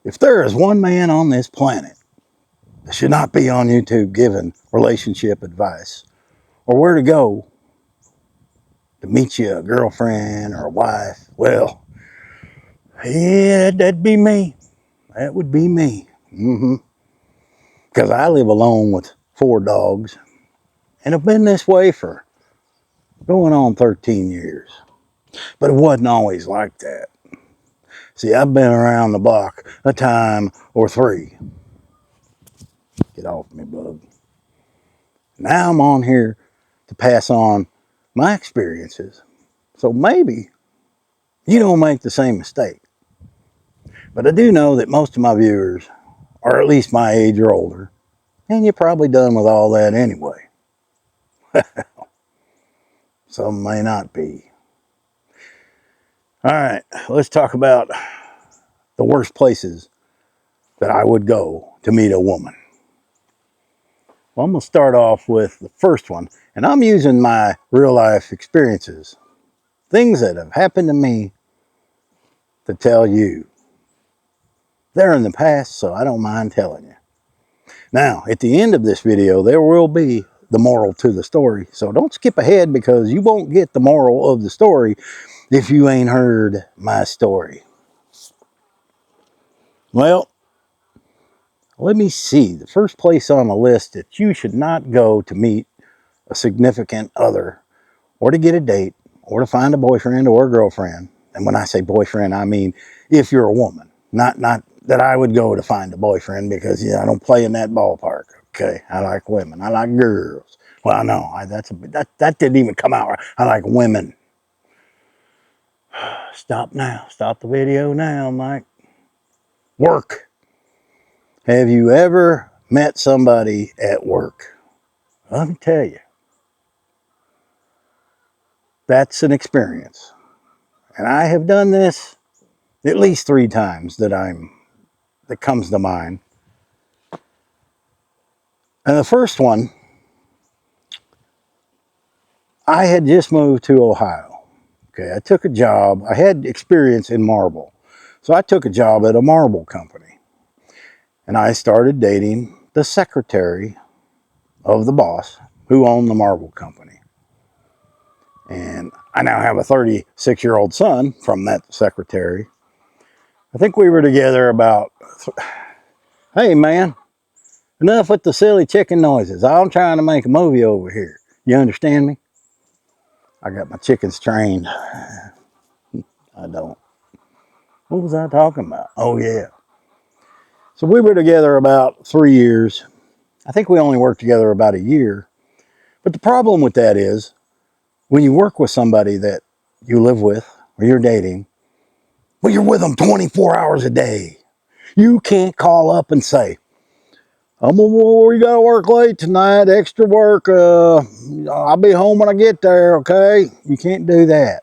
If there is one man on this planet that should not be on YouTube giving relationship advice or where to go to meet you a girlfriend or a wife, well, yeah, that'd be me. That would be me. Because I live alone with 4 dogs and have been this way for going on 13 years. But it wasn't always like that. See, I've been around the block a time or 3. Get off me, bug. Now I'm on here to pass on my experiences. So maybe you don't make the same mistake. But I do know that most of my viewers are at least my age or older. And you're probably done with all that anyway. Some may not be. All right, let's talk about the worst places that I would go to meet a woman. Well, I'm going to start off with the first one, and I'm using my real life experiences, things that have happened to me, to tell you. They're in the past, so I don't mind telling you. Now, at the end of this video, there will be the moral to the story, so don't skip ahead because you won't get the moral of the story if you ain't heard my story. Well, let me see. The first place on the list that you should not go to meet a significant other or to get a date or to find a boyfriend or a girlfriend. And when I say boyfriend, I mean if you're a woman. Not that I would go to find a boyfriend because I don't play in that ballpark. Okay, I like women. I like girls. Well, no, that didn't even come out right. I like women. Stop now. Stop the video now, Mike. Work. Have you ever met somebody at work? Let me tell you, that's an experience. And I have done this at least 3 times that comes to mind. And the first one, I had just moved to Ohio. Okay, I took a job. I had experience in marble. So I took a job at a marble company. And I started dating the secretary of the boss who owned the marble company. And I now have a 36-year-old son from that secretary. I think we were together about, hey man, enough with the silly chicken noises. I'm trying to make a movie over here. You understand me? I got my chickens trained. I don't. What was I talking about? Oh yeah. So we were together about 3 years. I think we only worked together about a year. But the problem with that is when you work with somebody that you live with or you're dating, well, you're with them 24 hours a day. You can't call up and say, we got to work late tonight, extra work. I'll be home when I get there, okay? You can't do that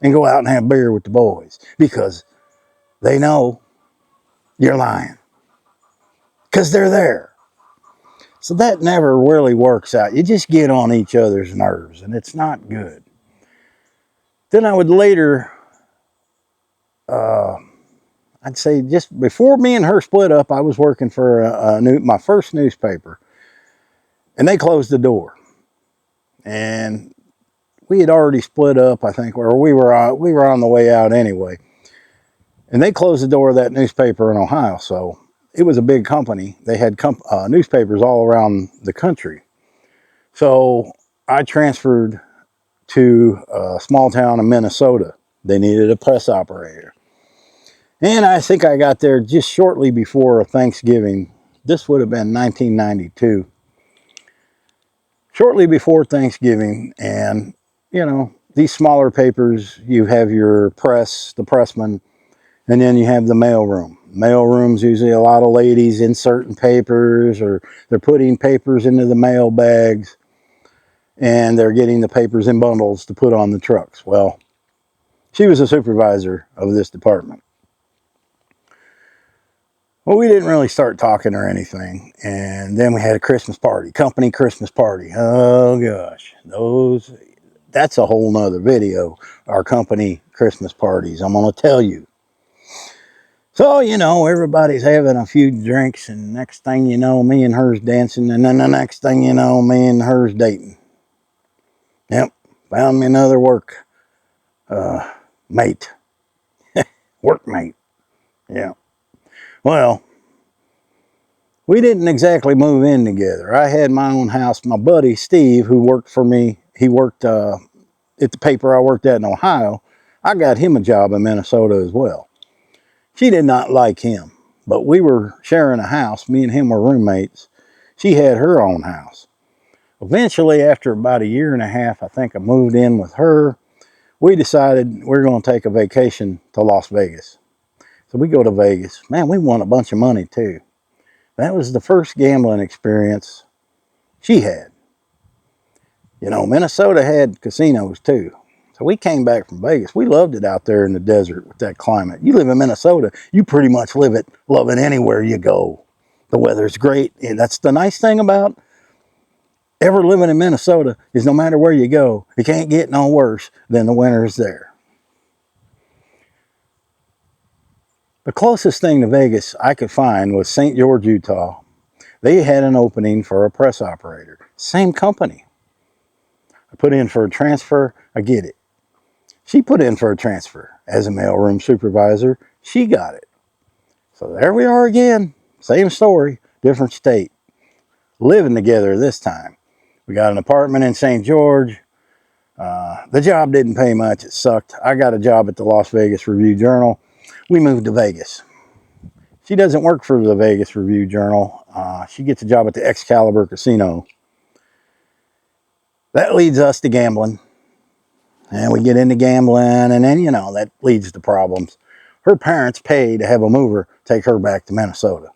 and go out and have beer with the boys because they know you're lying because they're there. So that never really works out. You just get on each other's nerves and it's not good. Then I would later, I'd say just before me and her split up, I was working for my first newspaper and they closed the door. And we had already split up, I think, or we were on the way out anyway. And they closed the door of that newspaper in Ohio, so it was a big company. They had newspapers all around the country. So I transferred to a small town in Minnesota. They needed a press operator. And I think I got there just shortly before Thanksgiving. This would have been 1992. Shortly before Thanksgiving, and these smaller papers, you have your press, the pressman, and then you have the mailroom. Mailroom's usually a lot of ladies inserting papers, or they're putting papers into the mail bags, and they're getting the papers in bundles to put on the trucks. Well, she was a supervisor of this department. Well, we didn't really start talking or anything, and then we had a Christmas party, company Christmas party. Oh gosh, that's a whole nother video, our company Christmas parties, I'm going to tell you. So, you know, everybody's having a few drinks, and next thing you know, me and her's dancing, and then the next thing you know, me and her's dating. Yep, found me another mate, workmate. Yeah. Well, we didn't exactly move in together. I had my own house. My buddy Steve, who worked for me, he worked at the paper I worked at in Ohio. I got him a job in Minnesota as well. She did not like him, but we were sharing a house. Me and him were roommates. She had her own house. Eventually, after about a year and a half, I think I moved in with her. We decided we're going to take a vacation to Las Vegas. So we go to Vegas. Man, we won a bunch of money too. That was the first gambling experience she had. You know, Minnesota had casinos too. So we came back from Vegas. We loved it out there in the desert with that climate. You live in Minnesota, you pretty much love it anywhere you go. The weather's great. And that's the nice thing about ever living in Minnesota is no matter where you go, it can't get no worse than the winters there. The closest thing to Vegas I could find was St. George, Utah. They had an opening for a press operator. Same company. I put in for a transfer, I get it. She put in for a transfer as a mailroom supervisor. She got it. So there we are again. Same story, different state. Living together this time. We got an apartment in St. George. The job didn't pay much. It sucked. I got a job at the Las Vegas Review-Journal. We moved to Vegas. She doesn't work for the Vegas Review-Journal. She gets a job at the Excalibur Casino. That leads us to gambling. And we get into gambling, and then, you know, that leads to problems. Her parents paid to have a mover take her back to Minnesota.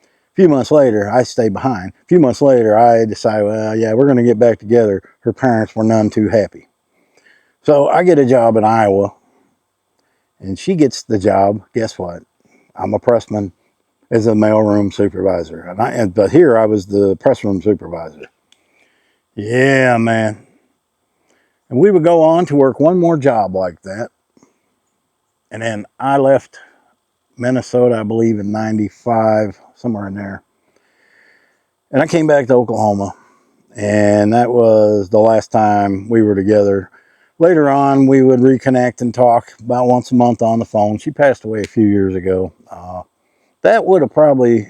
A few months later, I stay behind. A few months later, I decide, well, yeah, we're going to get back together. Her parents were none too happy. So I get a job in Iowa, and she gets the job. Guess what? I'm a pressman as a mailroom supervisor. But here I was the press room supervisor. Yeah, man. And we would go on to work one more job like that. And then I left Minnesota, I believe, in 95, somewhere in there. And I came back to Oklahoma. And that was the last time we were together. Later on, we would reconnect and talk about once a month on the phone. She passed away a few years ago. That would have probably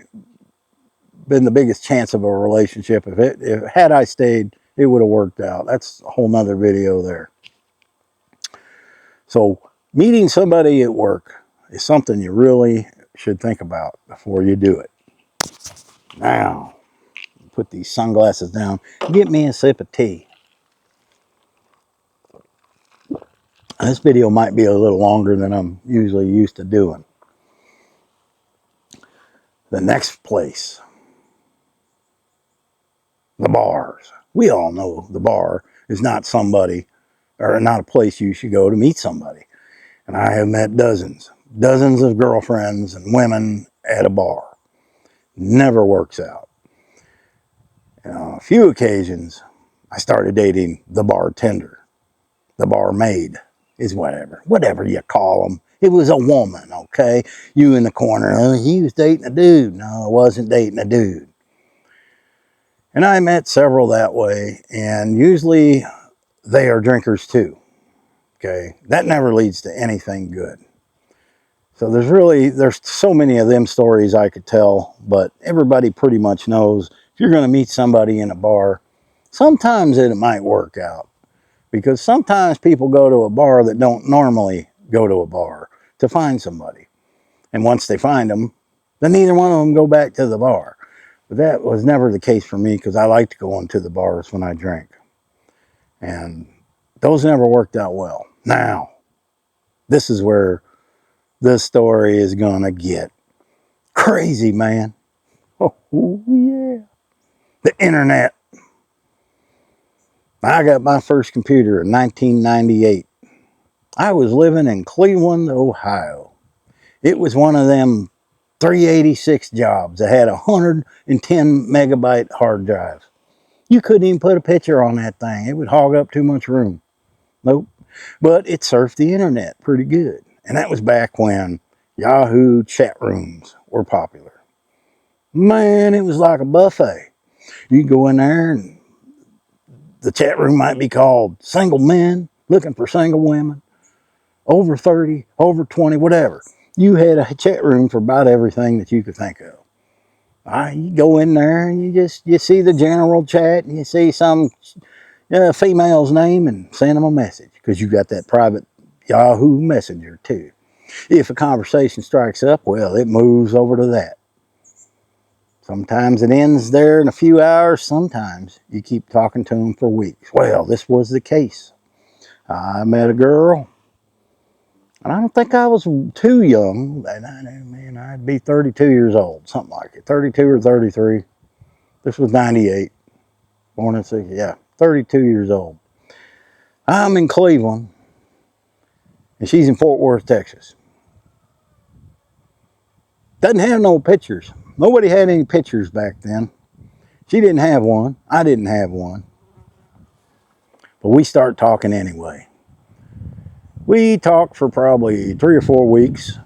been the biggest chance of a relationship. If had I stayed, it would have worked out. That's a whole nother video there. So meeting somebody at work is something you really should think about before you do it. Now, put these sunglasses down. Get me a sip of tea. This video might be a little longer than I'm usually used to doing. The next place, the bars. We all know the bar is not somebody, or not a place you should go to meet somebody. And I have met dozens of girlfriends and women at a bar. Never works out. You know, a few occasions, I started dating the bartender. The barmaid is whatever you call them. It was a woman, okay? You in the corner, oh, he was dating a dude. No, I wasn't dating a dude. And I met several that way, and usually they are drinkers too, okay? That never leads to anything good. So there's so many of them stories I could tell, but everybody pretty much knows if you're going to meet somebody in a bar, sometimes it might work out. Because sometimes people go to a bar that don't normally go to a bar to find somebody. And once they find them, then neither one of them go back to the bar. But that was never the case for me because I liked going to the bars when I drank. And those never worked out well. Now, this is where this story is going to get crazy, man. Oh, yeah. The internet. I got my first computer in 1998. I was living in Cleveland, Ohio. It was one of them 386 jobs that had 110 megabyte hard drives. You couldn't even put a picture on that thing. It would hog up too much room. Nope. But it surfed the internet pretty good. And that was back when Yahoo chat rooms were popular. Man, it was like a buffet. You go in there and the chat room might be called single men looking for single women, over 30, over 20, whatever. You had a chat room for about everything that you could think of. You go in there and you see the general chat and you see some female's name and send them a message because you got that private Yahoo Messenger too. If a conversation strikes up, well, it moves over to that. Sometimes it ends there in a few hours. Sometimes you keep talking to them for weeks. Well, this was the case. I met a girl, and I don't think I was too young. Man, I'd be 32 years old, something like it. 32 or 33. This was 98. Born in 60. Yeah, 32 years old. I'm in Cleveland, and she's in Fort Worth, Texas. Doesn't have no pictures. Nobody had any pictures back then. She didn't have one. I didn't have one. But we start talking anyway. We talked for probably 3 or 4 weeks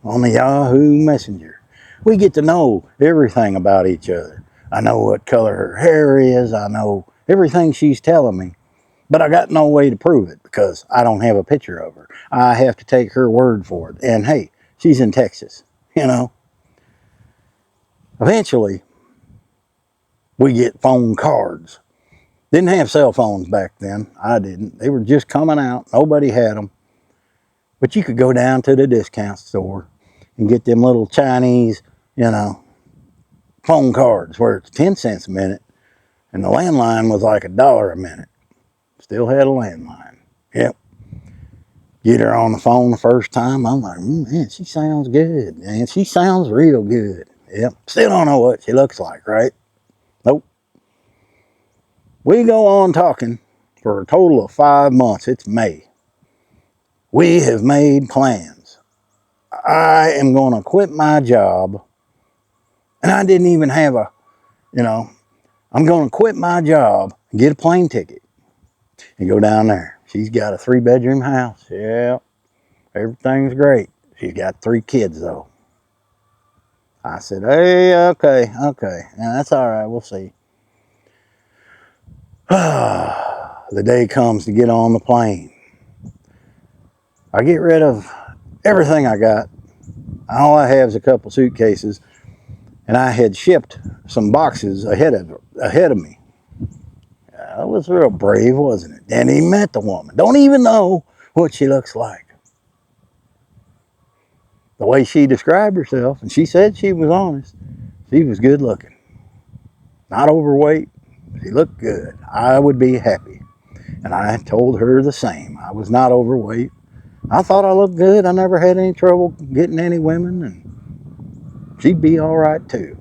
on the Yahoo Messenger. We get to know everything about each other. I know what color her hair is. I know everything she's telling me. But I got no way to prove it because I don't have a picture of her. I have to take her word for it. And hey, she's in Texas, you know. Eventually, we get phone cards. Didn't have cell phones back then. I didn't. They were just coming out. Nobody had them. But you could go down to the discount store and get them little Chinese, phone cards where it's 10 cents a minute. And the landline was like $1 a minute. Still had a landline. Yep. Get her on the phone the first time. I'm like, man, she sounds good. Man, she sounds real good. Yep. Still don't know what she looks like, right? Nope. We go on talking for a total of 5 months. It's May. We have made plans. I am going to quit my job. And I didn't even have I'm going to quit my job and get a plane ticket and go down there. She's got a 3-bedroom house. Yeah, everything's great. She's got 3 kids, though. I said, hey, okay. Yeah, that's all right. We'll see. The day comes to get on the plane. I get rid of everything I got. All I have is a couple suitcases, and I had shipped some boxes ahead of me. That was real brave, wasn't it? And he met the woman. Don't even know what she looks like. The way she described herself, and she said she was honest, she was good looking. Not overweight. She looked good. I would be happy. And I told her the same. I was not overweight. I thought I looked good. I never had any trouble getting any women, and she'd be all right too.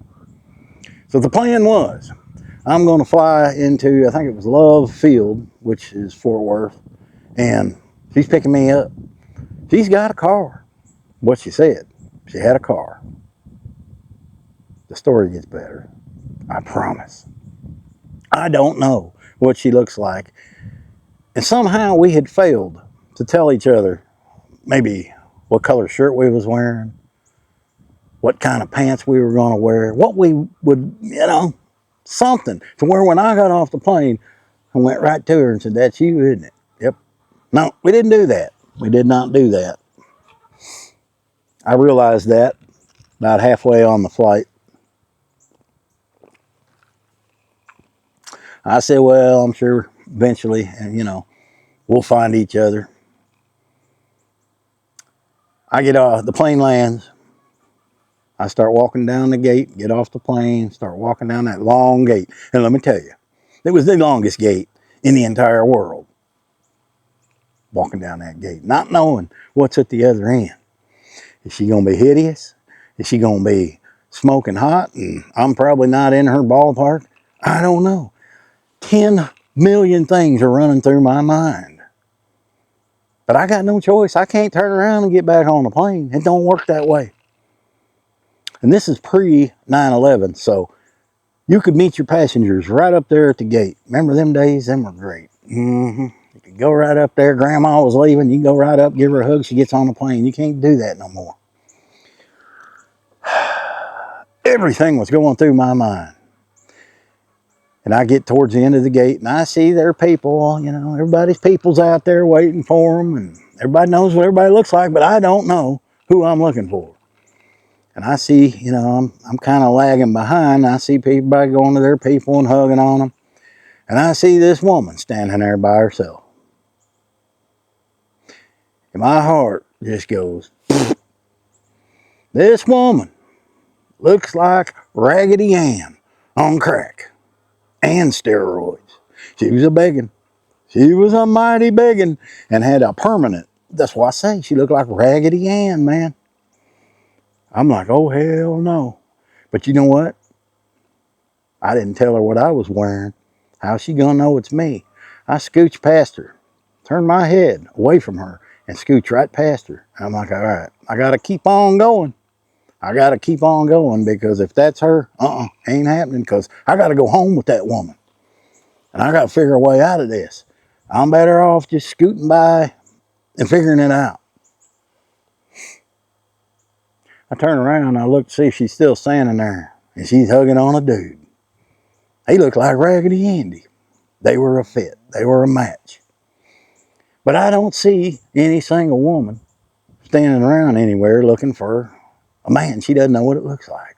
So the plan was, I'm going to fly into, I think it was Love Field, which is Fort Worth, and she's picking me up. She's got a car. What she said, she had a car. The story gets better. I promise. I don't know what she looks like. And somehow we had failed to tell each other maybe what color shirt we was wearing, what kind of pants we were going to wear, what we would, something. To where when I got off the plane, I went right to her and said, that's you, isn't it? Yep. No, we didn't do that. We did not do that. I realized that about halfway on the flight. I said, well, I'm sure eventually, we'll find each other. I get off, the plane lands. I start walking down the gate, get off the plane, start walking down that long gate. And let me tell you, it was the longest gate in the entire world. Walking down that gate, not knowing what's at the other end. Is she going to be hideous? Is she going to be smoking hot? And I'm probably not in her ballpark. I don't know. 10 million things are running through my mind. But I got no choice. I can't turn around and get back on the plane. It don't work that way. And this is pre 9/11, so you could meet your passengers right up there at the gate. Remember them days? Them were great. You could go right up there. Grandma was leaving. You can go right up, give her a hug. She gets on the plane. You can't do that no more. Everything was going through my mind. And I get towards the end of the gate and I see their people, you know, everybody's people's out there waiting for them. And everybody knows what everybody looks like, but I don't know who I'm looking for. And I see, you know, I'm kind of lagging behind. I see everybody going to their people and hugging on them. And I see this woman standing there by herself. And my heart just goes, this woman looks like Raggedy Ann on crack and steroids. She was a begging. She was a mighty begging and had a permanent. That's why I say she looked like Raggedy Ann, man. I'm like, oh, hell no. But you know what? I didn't tell her what I was wearing. How's she going to know it's me? I scooched past her, turned my head away from her, and scooched right past her. I'm like, all right, I got to keep on going. I got to keep on going because if that's her, ain't happening because I got to go home with that woman. And I got to figure a way out of this. I'm better off just scooting by and figuring it out. I turn around and I look to see if she's still standing there. And she's hugging on a dude. He looked like Raggedy Andy. They were a fit. They were a match. But I don't see any single woman standing around anywhere looking for a man. She doesn't know what it looks like.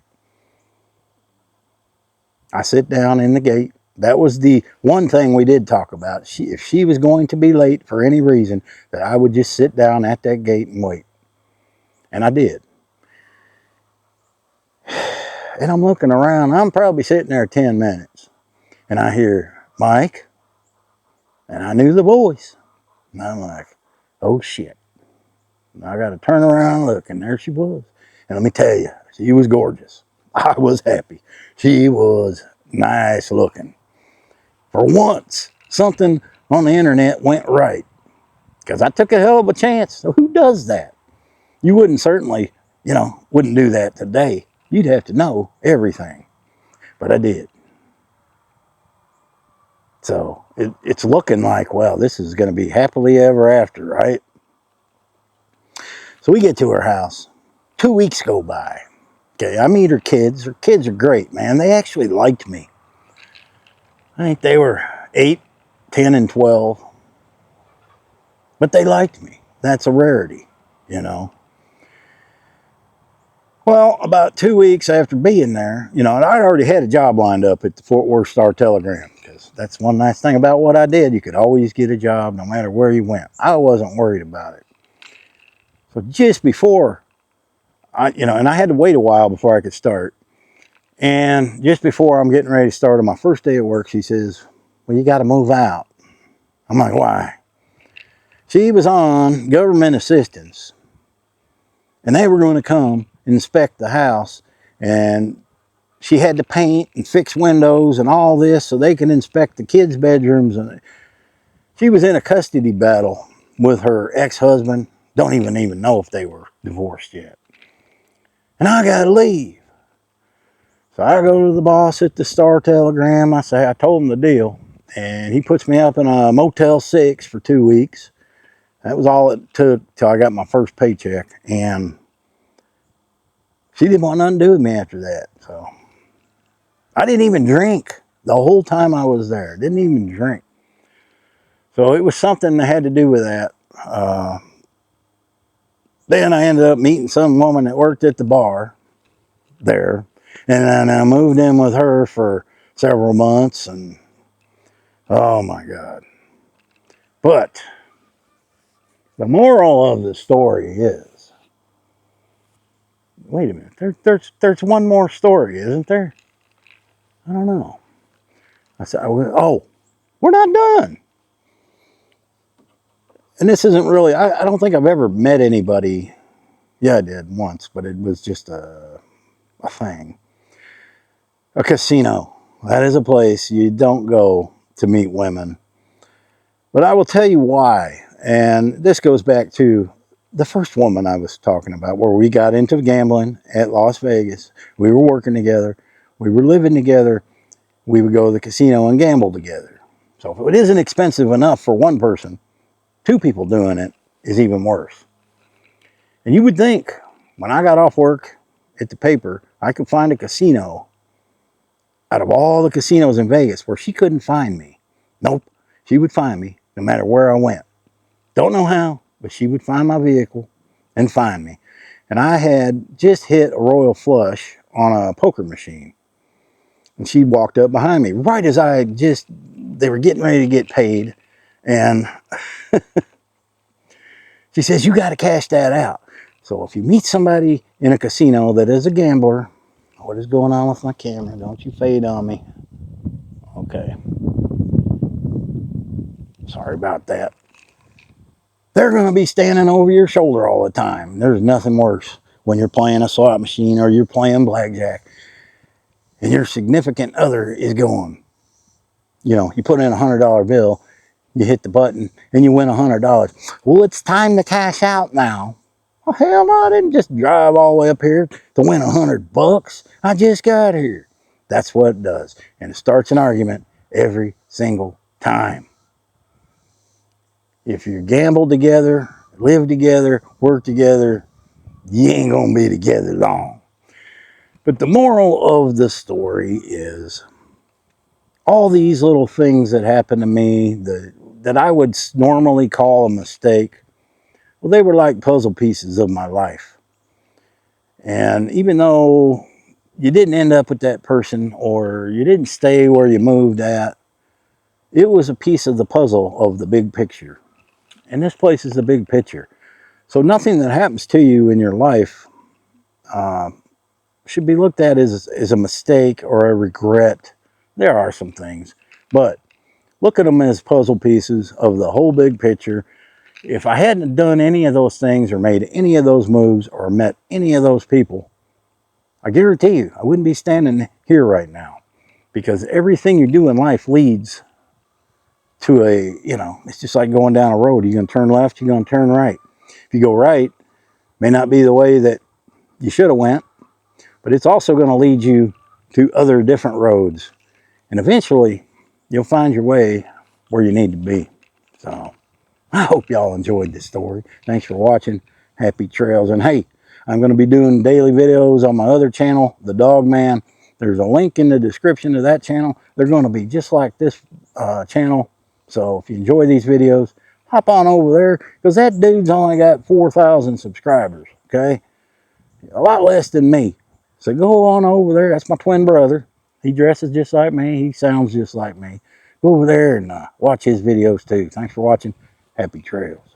I sit down in the gate. That was the one thing we did talk about. If she was going to be late for any reason, that I would just sit down at that gate and wait. And I did. And I'm looking around. I'm probably sitting there 10 minutes. And I hear, Mike. And I knew the voice. And I'm like, oh shit. And I got to turn around and look. And there she was. And let me tell you, she was gorgeous. I was happy. She was nice looking. For once, something on the internet went right. Because I took a hell of a chance. So who does that? You wouldn't certainly, wouldn't do that today. You'd have to know everything. But I did. So it's looking like, well, this is going to be happily ever after, right? So we get to her house. 2 weeks go by. Okay, I meet her kids. Her kids are great, man. They actually liked me. I think they were 8, 10, and 12. But they liked me. That's a rarity, Well, about 2 weeks after being there, and I already had a job lined up at the Fort Worth Star-Telegram, because that's one nice thing about what I did. You could always get a job no matter where you went. I wasn't worried about it. So just before, and I had to wait a while before I could start. And just before I'm getting ready to start on my first day at work, she says, well, you got to move out. I'm like, why? She was on government assistance. And they were going to come inspect the house, and she had to paint and fix windows and all this so they can inspect the kids' bedrooms. And she was in a custody battle with her ex-husband. Don't even know if they were divorced yet. And I got to leave. So I go to the boss at the Star-Telegram. I told him the deal. And he puts me up in a Motel 6 for 2 weeks. That was all it took till I got my first paycheck. And she didn't want nothing to do with me after that. So I didn't even drink the whole time I was there. Didn't even drink. So it was something that had to do with that. Then I ended up meeting some woman that worked at the bar there. And then I moved in with her for several months. And oh my God. But the moral of the story is, wait a minute, there's one more story, isn't there? I don't know. I said, oh, we're not done. And this isn't really, I don't think I've ever met anybody. Yeah, I did once, but it was just a thing. A casino. That is a place you don't go to meet women. But I will tell you why. And this goes back to the first woman I was talking about, where we got into gambling at Las Vegas. We were working together. We were living together. We would go to the casino and gamble together. So if it isn't expensive enough for one person, 2 people doing it is even worse. And you would think, when I got off work at the paper, I could find a casino out of all the casinos in Vegas where she couldn't find me. Nope, she would find me no matter where I went. Don't know how, but she would find my vehicle and find me. And I had just hit a royal flush on a poker machine. And she walked up behind me right as they were getting ready to get paid. And she says, you got to cash that out. So if you meet somebody in a casino that is a gambler, what is going on with my camera? Don't you fade on me. Okay. Sorry about that. They're going to be standing over your shoulder all the time. There's nothing worse when you're playing a slot machine or you're playing blackjack and your significant other is going. You know, you put in $100 bill, you hit the button, and you win $100. Well, it's time to cash out now. Well, hell no, I didn't just drive all the way up here to win $100. I just got here. That's what it does. And it starts an argument every single time. If you gamble together, live together, work together, you ain't gonna be together long. But the moral of the story is all these little things that happen to me that I would normally call a mistake, well, they were like puzzle pieces of my life. And even though you didn't end up with that person or you didn't stay where you moved at, it was a piece of the puzzle of the big picture. And this place is the big picture. So nothing that happens to you in your life should be looked at as a mistake or a regret. There are some things, but look at them as puzzle pieces of the whole big picture. If I hadn't done any of those things or made any of those moves or met any of those people, I guarantee you I wouldn't be standing here right now, because everything you do in life leads to it's just like going down a road. You're going to turn left, you're going to turn right. If you go right, may not be the way that you should have went, but it's also going to lead you to other different roads. And eventually, you'll find your way where you need to be. So, I hope y'all enjoyed this story. Thanks for watching. Happy trails. And hey, I'm going to be doing daily videos on my other channel, The Dog Man. There's a link in the description to that channel. They're going to be just like this channel. So if you enjoy these videos, hop on over there, because that dude's only got 4,000 subscribers, okay? A lot less than me. So go on over there. That's my twin brother. He dresses just like me. He sounds just like me. Go over there and watch his videos too. Thanks for watching. Happy trails.